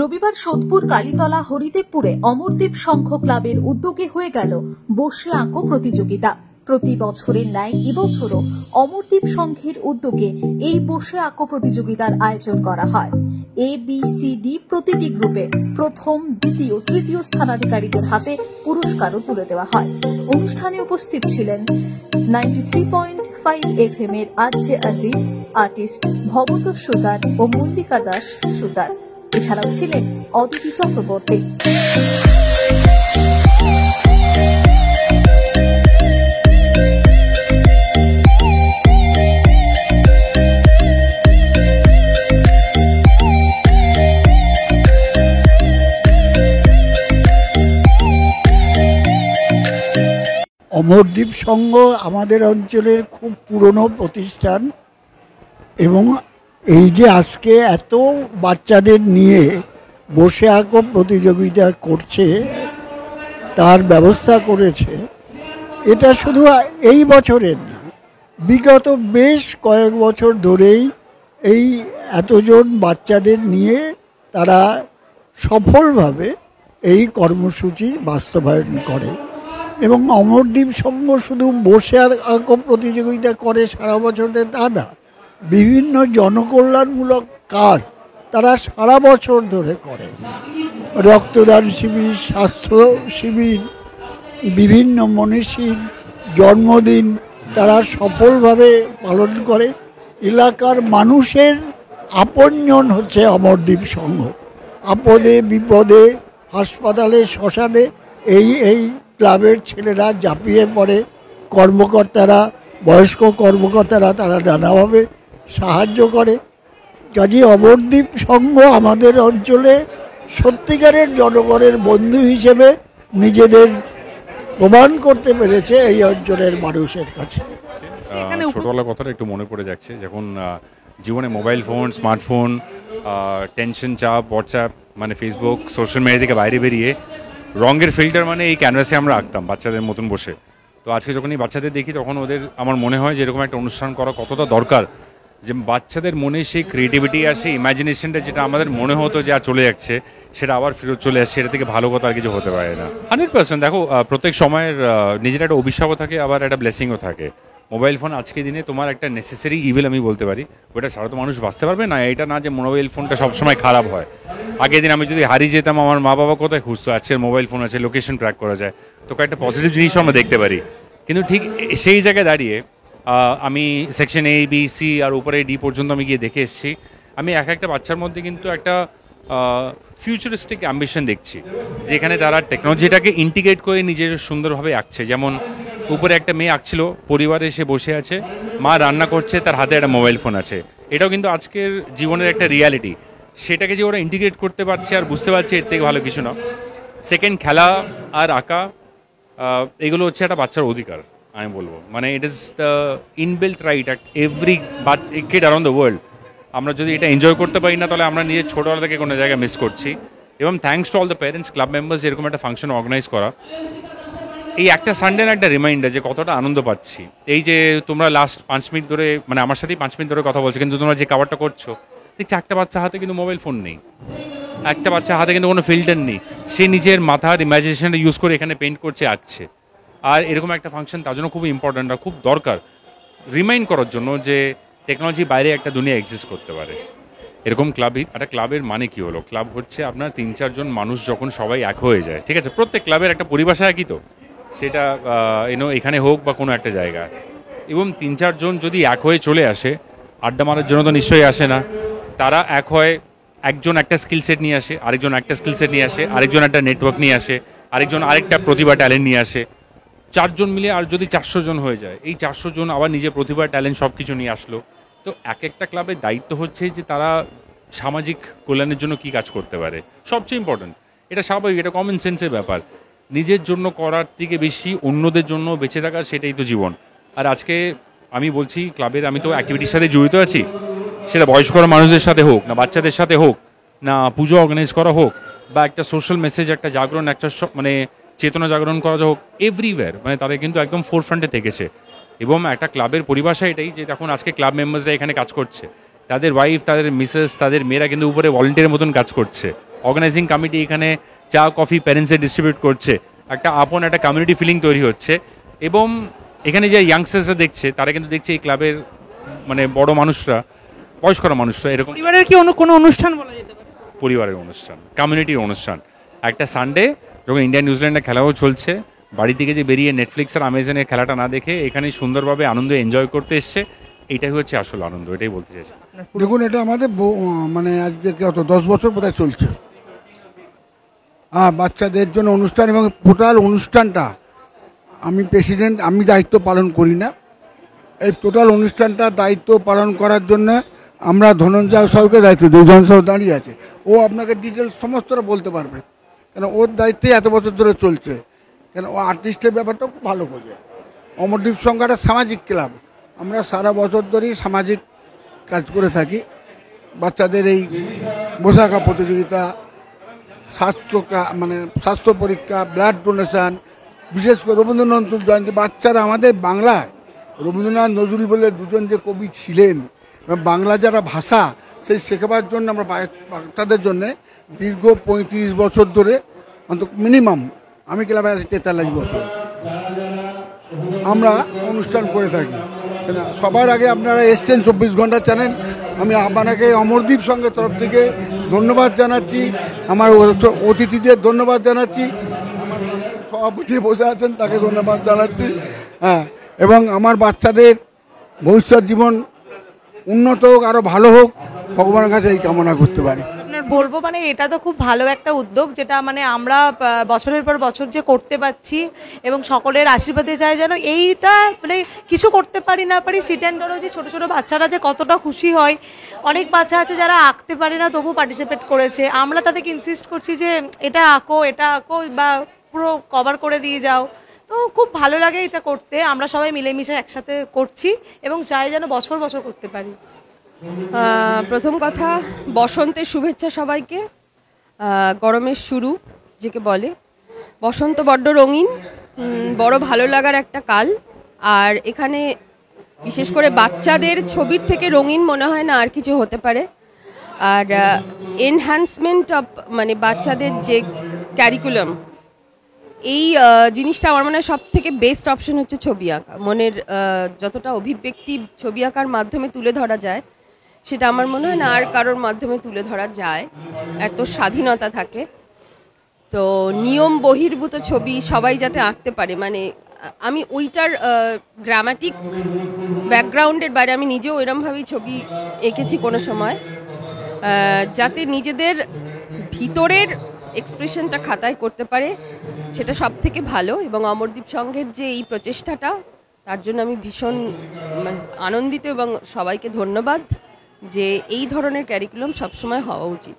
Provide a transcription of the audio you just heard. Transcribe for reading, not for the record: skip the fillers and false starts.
রবিবার সোদপুর কালীতলা হরিদেবপুরে অমরদীপ সংঘ ক্লাবের উদ্যোগে হয়ে গেল বসে আঁকো প্রতিযোগিতা। প্রতি বছরের ন্যায় এবছরও অমরদীপ সংঘের উদ্যোগে এই বসে আঁকো প্রতিযোগিতার আয়োজন করা হয়। ABCD প্রতিটি গ্রুপে প্রথম, দ্বিতীয়, তৃতীয় স্থানাধিকারীদের হাতে পুরস্কারও তুলে দেওয়া হয়। অনুষ্ঠানে উপস্থিত ছিলেন 93.5 FM এর আরজে আরবি, আর্টিস্ট ভবতোষ সুতার ও মল্লিকা দাস সুতার। এছাড়াও ছিলেন অদিতি চক্রবর্তী। অমরদীপ সংঘ আমাদের অঞ্চলের খুব পুরনো প্রতিষ্ঠান এবং এই যে আজকে এত বাচ্চাদের নিয়ে বসে আঁকো প্রতিযোগিতা করছে, তার ব্যবস্থা করেছে, এটা শুধু এই বছরের না, বিগত বেশ কয়েক বছর ধরেই এই এতজন বাচ্চাদের নিয়ে তারা সফলভাবে এই কর্মসূচি বাস্তবায়ন করে। এবং অমরদীপ সংঘ শুধু বসে আঁকো প্রতিযোগিতা করে সারা বছরে তা না, বিভিন্ন জনকল্যাণমূলক কাজ তারা সারা বছর ধরে করে। রক্তদান শিবির, স্বাস্থ্য শিবির, বিভিন্ন মনীষীর জন্মদিন তারা সফলভাবে পালন করে। এলাকার মানুষের আপনজন হচ্ছে অমরদীপ সংঘ। আপদে বিপদে, হাসপাতালে, শ্মশানে এই ক্লাবের ছেলেরা ঝাঁপিয়ে পড়ে। কর্মকর্তারা, বয়স্ক কর্মকর্তারা তারা নানাভাবে সাহায্য করে। কাজে অমরদীপ সংঘ আমাদের অঞ্চলে সত্যিকারের জনগণের বন্ধু হিসেবে নিজেদের প্রমাণ করতে পেরেছে এই অঞ্চলের মানুষের কাছে। ছোটবেলার কথাটা একটু মনে পড়ে যাচ্ছে, যখন জীবনে মোবাইল ফোন, স্মার্টফোন, টেনশন, চাপ, হোয়াটসঅ্যাপ, মানে ফেসবুক, সোশ্যাল মিডিয়া থেকে বাইরে বেরিয়ে রঙের ফিল্টার মানে এই ক্যানভাসে আমরা আঁকতাম বাচ্চাদের মতন বসে। তো আজকে যখন এই বাচ্চাদের দেখি তখন ওদের আমার মনে হয় যে এরকম একটা অনুষ্ঠান করা কতটা দরকার, যে বাচ্চাদের মনে সেই ক্রিয়েটিভিটি আর সেই ইমাজিনেশনটা যেটা আমাদের মনে হতো যে আর চলে যাচ্ছে, সেটা আবার ফেরত চলে আসছে। এটা থেকে ভালো কথা আর কিছু হতে পারে না। 100% দেখো, প্রত্যেক সময়ের নিজের একটা অভিশাপও থাকে, আবার একটা ব্লেসিংও থাকে। মোবাইল ফোন আজকে দিনে তোমার একটা নেসেসারি ইভিল আমি বলতে পারি। ওটা ছাড়া তো মানুষ বাঁচতে পারবে না। এটা না যে মোবাইল ফোনটা সবসময় খারাপ হয়। আগের দিন আমি যদি হারিয়ে যেতাম, আমার মা বাবা কোথায় খুঁজতো, আজকের মোবাইল ফোন আছে, লোকেশন ট্র্যাক করা যায়, তো কয়েকটা পজিটিভ জিনিসও আমরা দেখতে পারি। কিন্তু ঠিক সেই জায়গায় দাঁড়িয়ে আমি সেকশন A, B, C আর উপরে D পর্যন্ত আমি গিয়ে দেখে এসেছি। আমি এক একটা বাচ্চার মধ্যে কিন্তু একটা ফিউচারিস্টিক অ্যাম্বিশন দেখছি, যেখানে তারা টেকনোলজিটাকে ইন্টিগ্রেট করে নিজের সুন্দরভাবে আঁকছে। যেমন উপরে একটা মেয়ে আঁকছিল, পরিবারে এসে বসে আছে, মা রান্না করছে, তার হাতে একটা মোবাইল ফোন আছে। এটাও কিন্তু আজকের জীবনের একটা রিয়ালিটি। সেটাকে যে ওরা ইন্টিগ্রেট করতে পারছে আর বুঝতে পারছে, এর থেকে ভালো কিছু না। সেকেন্ড, খেলা আর আঁকা, এগুলো হচ্ছে একটা বাচ্চার অধিকার আমি বলবো। মানে it is the inbuilt right at every kid around the world. আমরা যদি এটা এনজয় করতে পারি না, তাহলে আমরা নিজের ছোটোবেলা থেকে কোনো জায়গায় মিস করছি। এবং thanks to all the parents, club members এরকম একটা ফাংশন অর্গানাইজ করা। এই একটা সানডে একটা রিমাইন্ডার যে কতটা আনন্দ পাচ্ছি। এই যে তোমরা লাস্ট 5 মিনিট ধরে, মানে আমার সাথেই 5 মিনিট ধরে কথা বলছো, কিন্তু তোমরা যে কাভারটা করছো, দেখছি একটা বাচ্চা হাতে কিন্তু মোবাইল ফোন নেই, একটা বাচ্চা হাতে কিন্তু কোনো ফিল্টার নেই। সে নিজের মাথার ইমাজিনেশনটা ইউজ করে এখানে পেইন্ট করছে, আঁকছে। আর এরকম একটা ফাংশন তার জন্য খুব ইম্পর্ট্যান্ট আর খুব দরকার, রিমাইন্ড করার জন্য যে টেকনোলজি বাইরে একটা দুনিয়া এক্সিস্ট করতে পারে। এরকম ক্লাবই একটা ক্লাবের মানে কি হলো, ক্লাব হচ্ছে আপনার 3-4 জন মানুষ যখন সবাই এক হয়ে যায়, ঠিক আছে। প্রত্যেক ক্লাবের একটা পরিভাষা একই, তো সেটা এখানে হোক বা কোনো একটা জায়গা, এবং 3-4 জন যদি এক হয়ে চলে আসে, আড্ডা মারার জন্য তো নিশ্চয়ই আসে না। তারা এক হয়, একজন একটা স্কিল সেট নিয়ে আসে, আরেকজন একটা স্কিল সেট নিয়ে আসে, আরেকজন একটা নেটওয়ার্ক নিয়ে আসে, আরেকজন আরেকটা প্রতিভা ট্যালেন্ট নিয়ে আসে। 4 জন মিলে আর যদি 400 জন হয়ে যায়, এই 400 জন আবার নিজের প্রতিভা ট্যালেন্ট সব কিছু নিয়ে আসলো। তো এক একটা ক্লাবের দায়িত্ব হচ্ছে যে তারা সামাজিক কল্যাণের জন্য কি কাজ করতে পারে, সবচেয়ে ইম্পর্টেন্ট। এটা স্বাভাবিক, এটা কমন সেন্সের ব্যাপার। নিজের জন্য করার থেকে বেশি অন্যদের জন্য বেঁচে থাকা, সেটাই তো জীবন। আর আজকে আমি বলছি, ক্লাবের আমি তো অ্যাক্টিভিটির সাথে জড়িত আছি, সেটা বয়স্ক মানুষদের সাথে হোক, না বাচ্চাদের সাথে হোক, না পুজো অর্গানাইজ করা হোক, বা একটা সোশ্যাল মেসেজ, একটা জাগরণ, একটা মানে চেতনা জাগরণ করা হোক, এভরিওয়্যার মানে তারা কিন্তু একদম ফোরফ্রন্টে থেকেছে। এবং একটা ক্লাবের পরিভাষা এটাই যে দেখুন আজকে ক্লাব মেম্বার্সরা এখানে কাজ করছে, তাদের ওয়াইফ, তাদের মিসেস, তাদের মেয়েরা কিন্তু উপরে ভলেন্টিয়ারের মতন কাজ করছে। অর্গানাইজিং কমিটি এখানে চা কফি প্যারেন্টসে ডিস্ট্রিবিউট করছে, একটা একটা কমিউনিটি ফিলিং তৈরি হচ্ছে। এবং এখানে যে ইয়াংস্টার্সরা দেখছে তারা কিন্তু দেখছে এই ক্লাবের মানে বড় মানুষরা, বয়স্করা মানুষরা এরকম পরিবারের কি কোনো অনুষ্ঠান বলা যেতে পারে? পরিবারের অনুষ্ঠান, কমিউনিটির অনুষ্ঠান। একটা সানডে যখন ইন্ডিয়া নিউজিল্যান্ডের খেলাও চলছে, বাড়ি থেকে যে বেরিয়ে নেটফ্লিক্স আর অ্যামাজনের খেলাটা না দেখে এখানে সুন্দরভাবে আনন্দ এনজয় করতে এসছে, এইটাই হচ্ছে আসল আনন্দ, এটাই বলতে চাইছি। দেখুন, এটা আমাদের মানে আজকে কত 10 বছর বোধহয় চলছে। বাচ্চাদের জন্য অনুষ্ঠান, এবং টোটাল অনুষ্ঠানটা আমি প্রেসিডেন্ট, আমি দায়িত্ব পালন করি না। এই টোটাল অনুষ্ঠানটা দায়িত্ব পালন করার জন্য আমরা ধনঞ্জয় সাহুকে দায়িত্ব দিই। জন সাহু দাঁড়িয়ে আছে, ও আপনাকে ডিটেলস সমস্তটা বলতে পারবে, কেন ওর দায়িত্বে এত বছর ধরে চলছে। কেন ও আর্টিস্টের ব্যাপারটা খুব ভালো বোঝে। অমরদীপ সংঘ একটা সামাজিক ক্লাব, আমরা সারা বছর ধরেই সামাজিক কাজ করে থাকি। বাচ্চাদের এই বসাকা প্রতিযোগিতা, মানে স্বাস্থ্য পরীক্ষা, ব্লাড ডোনেশন, বিশেষ করে রবীন্দ্রনাথ জয়ন্তী। বাচ্চারা আমাদের বাংলায় রবীন্দ্রনাথ নজরুল বলে দুজন যে কবি ছিলেন, বাংলা যারা ভাষা সেই শেখাবার জন্য আমরা বাচ্চাদের জন্যে দীর্ঘ 35 বছর ধরে অন্তত মিনিমাম, আমি ক্লাবে আছি 43 বছর, আমরা অনুষ্ঠান করে থাকি। সবার আগে আপনারা এসছেন 24 ঘন্টা চ্যানেল, আমি আপনাকে অমরদীপ সংঘের তরফ থেকে ধন্যবাদ জানাচ্ছি, আমার অতিথিদের ধন্যবাদ জানাচ্ছি, আমার সভাপতি বসে আছেন তাকে ধন্যবাদ জানাচ্ছি। হ্যাঁ, এবং আমার বাচ্চাদের ভবিষ্যৎ জীবন উন্নত হোক, আরও ভালো হোক, ভগবানের কাছে এই কামনা করতে পারি। বলবো মানে এটা তো খুব ভালো একটা উদ্যোগ, যেটা মানে আমরা বছরের পর বছর যে করতে পারছি, এবং সকলের আশীর্বাদে চাই যেন এইটা মানে কিছু করতে পারি না পারি, সিট অ্যান্ড ডরও যে ছোটো ছোটো বাচ্চারা যে কতটা খুশি হয়। অনেক বাচ্চা আছে যারা আঁকতে পারে না, তবু পার্টিসিপেট করেছে। আমরা তাদেরকে ইনসিস্ট করছি যে এটা আঁকো বা পুরো কভার করে দিয়ে যাও। তো খুব ভালো লাগে এটা করতে, আমরা সবাই মিলেমিশে একসাথে করছি এবং চাই যেন বছর বছর করতে পারি। প্রথম কথা, বসন্তের শুভেচ্ছা সবাইকে। গরমের শুরু যেকে বলে, বসন্ত বড্ড রঙিন, বড় ভালো লাগার একটা কাল। আর এখানে বিশেষ করে বাচ্চাদের ছবির থেকে রঙিন মনে হয় না আর কিছু হতে পারে। আর এনহ্যান্সমেন্ট অফ মানে বাচ্চাদের যে ক্যারিকুলাম, এই জিনিসটা আমার মনে হয় সব থেকে বেস্ট অপশন হচ্ছে ছবি আঁকা। মনের যতটা অভিব্যক্তি ছবি আঁকার মাধ্যমে তুলে ধরা যায়, সেটা আমার মনে হয় না আর কারোর মাধ্যমে তুলে ধরা যায়। এত স্বাধীনতা থাকে, তো নিয়ম বহির্ভূত ছবি সবাই যাতে আঁকতে পারে, মানে আমি ওইটার গ্রামাটিক ব্যাকগ্রাউন্ডের বাইরে আমি নিজেও এরমভাবেই ছবি এঁকেছি কোনো সময়, যাতে নিজেদের ভিতরের এক্সপ্রেশনটা খাতায় করতে পারে, সেটা সব থেকে ভালো। এবং অমরদীপ সংঘের যে এই প্রচেষ্টাটা, তার জন্য আমি ভীষণ আনন্দিত এবং সবাইকে ধন্যবাদ যে এই ধরনের ক্যারিকুলাম সবসময় হওয়া উচিত।